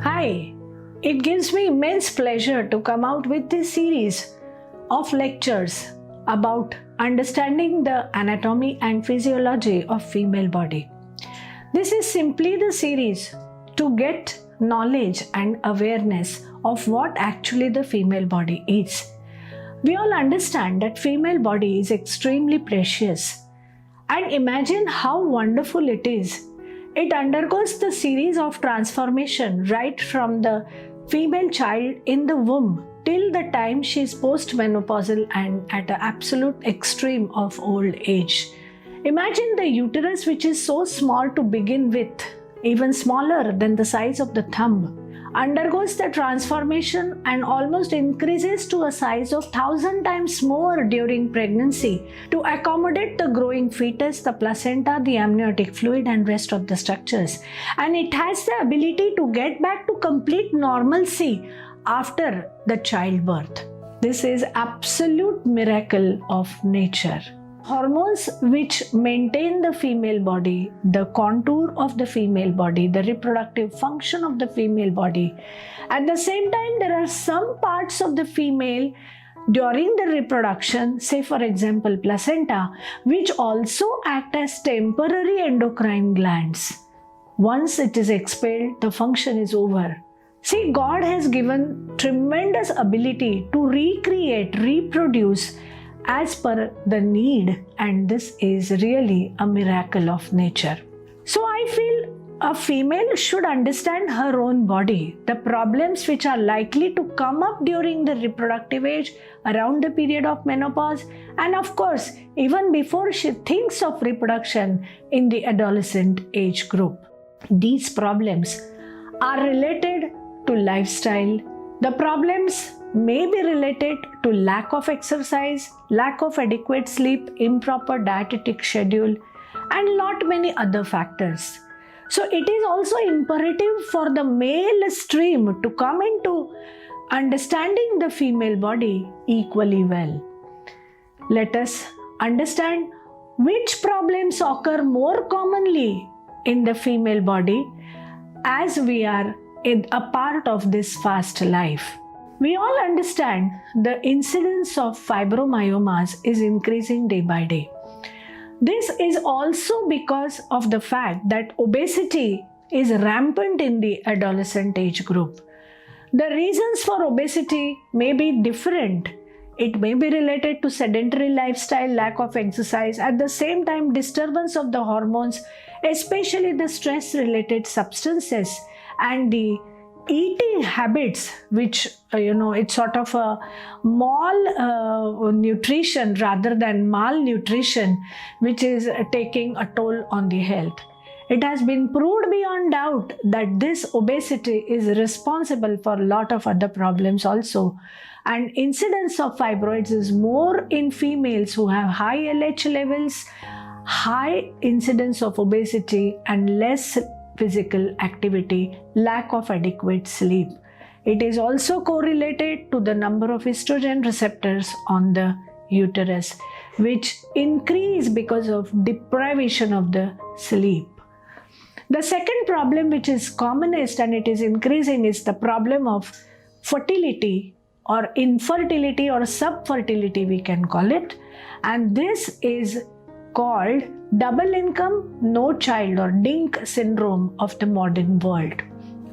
Hi, it gives me immense pleasure to come out with this series of lectures about understanding the anatomy and physiology of female body. This is simply the series to get knowledge and awareness of what actually the female body is. We all understand that female body is extremely precious, and imagine how wonderful it is. It undergoes the series of transformation right from the female child in the womb till the time she is postmenopausal and at an absolute extreme of old age. Imagine the uterus, which is so small to begin with, even smaller than the size of the thumb, undergoes the transformation and almost increases to a size of 1,000 times more during pregnancy to accommodate the growing fetus, the placenta, the amniotic fluid and rest of the structures. And it has the ability to get back to complete normalcy after the childbirth. This is absolute miracle of nature. Hormones which maintain the female body, the contour of the female body, the reproductive function of the female body. At the same time, there are some parts of the female during the reproduction, say for example placenta, which also act as temporary endocrine glands. Once it is expelled, the function is over. See, God has given tremendous ability to recreate, reproduce as per the need, and this is really a miracle of nature. So I feel a female should understand her own body, the problems which are likely to come up during the reproductive age, around the period of menopause, and of course even before she thinks of reproduction in the adolescent age group. These problems are related to lifestyle. The problems may be related to lack of exercise, lack of adequate sleep, improper dietetic schedule, and lot many other factors. So it is also imperative for the male stream to come into understanding the female body equally well. Let us understand which problems occur more commonly in the female body as we are in a part of this fast life. We all understand the incidence of fibromyomas is increasing day by day. This is also because of the fact that obesity is rampant in the adolescent age group. The reasons for obesity may be different. It may be related to sedentary lifestyle, lack of exercise, at the same time disturbance of the hormones, especially the stress-related substances, and the eating habits, which it's sort of a malnutrition rather than malnutrition, which is taking a toll on the health. It has been proved beyond doubt that this obesity is responsible for a lot of other problems also, and incidence of fibroids is more in females who have high LH levels, high incidence of obesity and less physical activity, lack of adequate sleep. It is also correlated to the number of estrogen receptors on the uterus, which increase because of deprivation of the sleep. The second problem, which is commonest and it is increasing, is the problem of fertility or infertility or subfertility, we can call it, and this is called double income, no child or DINK syndrome of the modern world.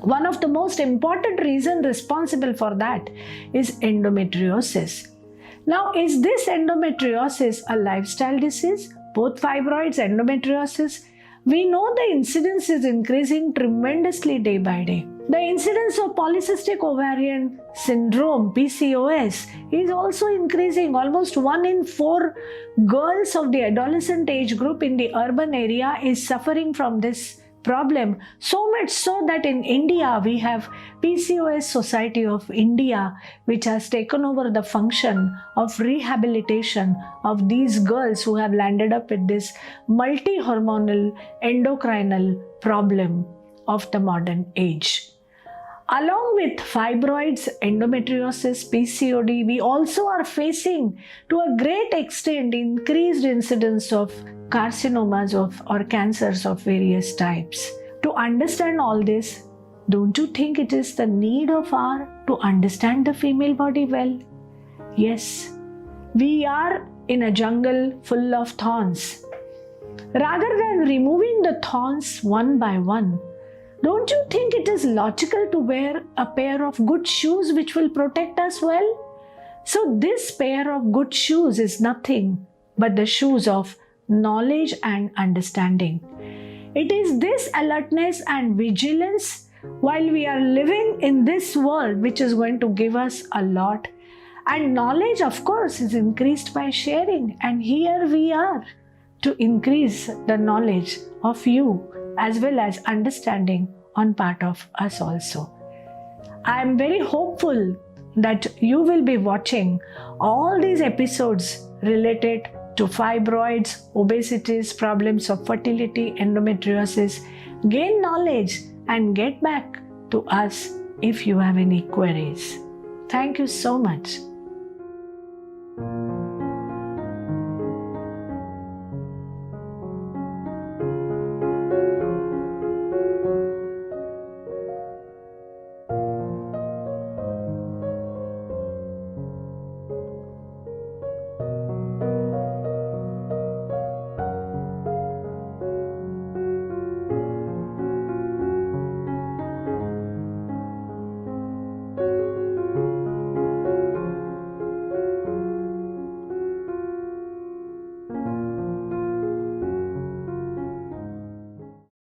One of the most important reasons responsible for that is endometriosis. Now, is this endometriosis a lifestyle disease? Both fibroids, endometriosis, we know the incidence is increasing tremendously day by day. The incidence of polycystic ovarian syndrome, PCOS, is also increasing. Almost 1 in 4 girls of the adolescent age group in the urban area is suffering from this problem. So much so that in India, we have PCOS Society of India, which has taken over the function of rehabilitation of these girls who have landed up with this multi-hormonal endocrinal problem of the modern age. Along with fibroids, endometriosis, PCOD, we also are facing to a great extent increased incidence of carcinomas or cancers of various types. To understand all this, Don't you think it is the need of our to understand the female body well? Yes, we are in a jungle full of thorns. Rather than removing the thorns one by one, don't you think it is logical to wear a pair of good shoes which will protect us well? So this pair of good shoes is nothing but the shoes of knowledge and understanding. It is this alertness and vigilance while we are living in this world which is going to give us a lot. And knowledge, of course, is increased by sharing. And here we are to increase the knowledge of you as well as understanding on part of us also. I am very hopeful that you will be watching all these episodes related to fibroids, obesities, problems of fertility, endometriosis. Gain knowledge and get back to us if you have any queries. Thank you so much.